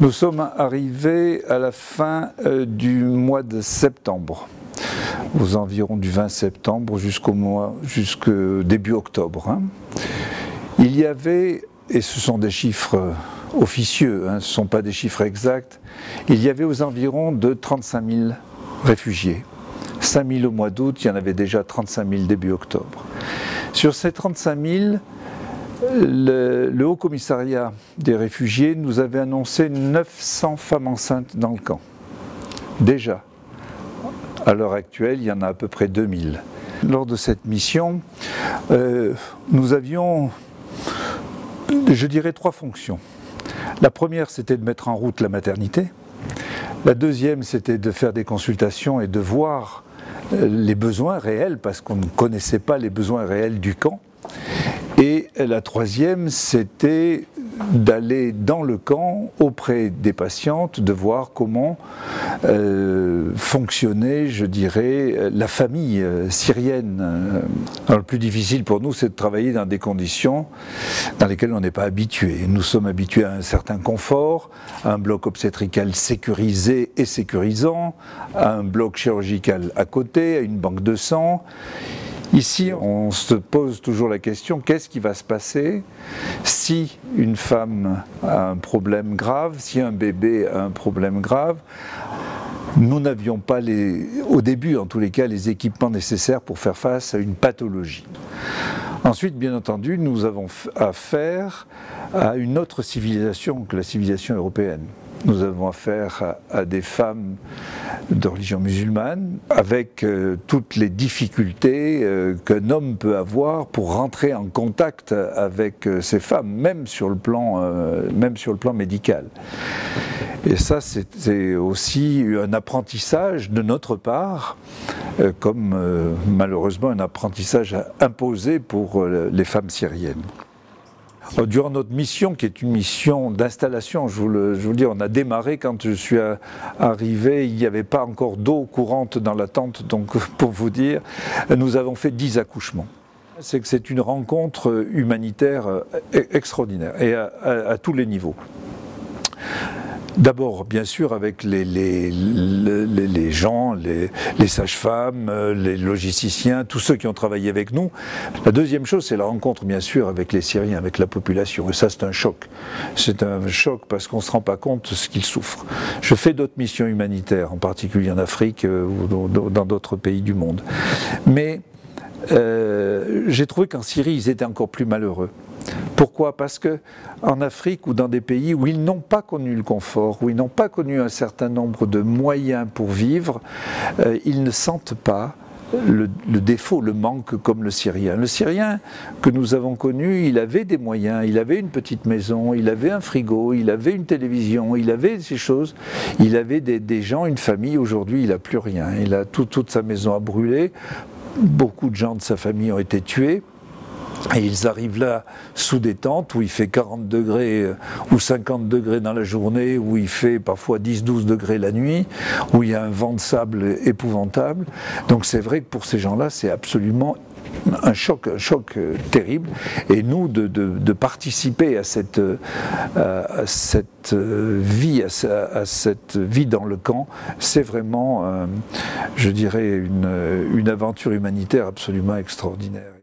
Nous sommes arrivés à la fin du mois de septembre, aux environs du 20 septembre jusqu'au début octobre. Il y avait, et ce sont des chiffres officieux, ce ne sont pas des chiffres exacts, il y avait aux environs de 35 000 réfugiés. 5 000 au mois d'août, il y en avait déjà 35 000 début octobre. Sur ces 35 000, le Haut Commissariat des réfugiés nous avait annoncé 900 femmes enceintes dans le camp. Déjà, à l'heure actuelle, il y en a à peu près 2000. Lors de cette mission, nous avions, je dirais, 3 fonctions. La première, c'était de mettre en route la maternité. La deuxième, c'était de faire des consultations et de voir les besoins réels, parce qu'on ne connaissait pas les besoins réels du camp. Et la troisième, c'était d'aller dans le camp auprès des patientes, de voir comment fonctionnait, je dirais, la famille syrienne. Alors, le plus difficile pour nous, c'est de travailler dans des conditions dans lesquelles on n'est pas habitué. Nous sommes habitués à un certain confort, à un bloc obstétrical sécurisé et sécurisant, à un bloc chirurgical à côté, à une banque de sang. Ici, on se pose toujours la question, qu'est-ce qui va se passer si une femme a un problème grave, si un bébé a un problème grave? Nous n'avions pas, au début en tous les cas, les équipements nécessaires pour faire face à une pathologie. Ensuite, bien entendu, nous avons affaire à une autre civilisation que la civilisation européenne. Nous avons affaire à des femmes de religion musulmane, avec toutes les difficultés qu'un homme peut avoir pour rentrer en contact avec ces femmes, même sur le plan médical. Et ça, c'est aussi un apprentissage de notre part, comme malheureusement un apprentissage imposé pour les femmes syriennes. Durant notre mission, qui est une mission d'installation, je vous le dis, on a démarré quand je suis arrivé, il n'y avait pas encore d'eau courante dans la tente, donc pour vous dire, nous avons fait 10 accouchements. C'est que c'est une rencontre humanitaire extraordinaire, et à tous les niveaux. D'abord, bien sûr, avec les gens, les sages-femmes, les logisticiens, tous ceux qui ont travaillé avec nous. La deuxième chose, c'est la rencontre, bien sûr, avec les Syriens, avec la population. Et ça, c'est un choc. C'est un choc parce qu'on ne se rend pas compte de ce qu'ils souffrent. Je fais d'autres missions humanitaires, en particulier en Afrique ou dans d'autres pays du monde. Mais j'ai trouvé qu'en Syrie, ils étaient encore plus malheureux. Pourquoi? Parce qu'en Afrique ou dans des pays où ils n'ont pas connu le confort, où ils n'ont pas connu un certain nombre de moyens pour vivre, ils ne sentent pas le défaut, le manque comme le Syrien. Le Syrien que nous avons connu, il avait des moyens, il avait une petite maison, il avait un frigo, il avait une télévision, il avait ces choses, il avait des gens, une famille. Aujourd'hui, il n'a plus rien. Il a toute sa maison à brûler. Beaucoup de gens de sa famille ont été tués. Et ils arrivent là sous des tentes où il fait 40 degrés ou 50 degrés dans la journée, où il fait parfois 10-12 degrés la nuit, où il y a un vent de sable épouvantable. Donc c'est vrai que pour ces gens-là, c'est absolument un choc terrible. Et nous, de participer à cette vie dans le camp, c'est vraiment, je dirais, une aventure humanitaire absolument extraordinaire.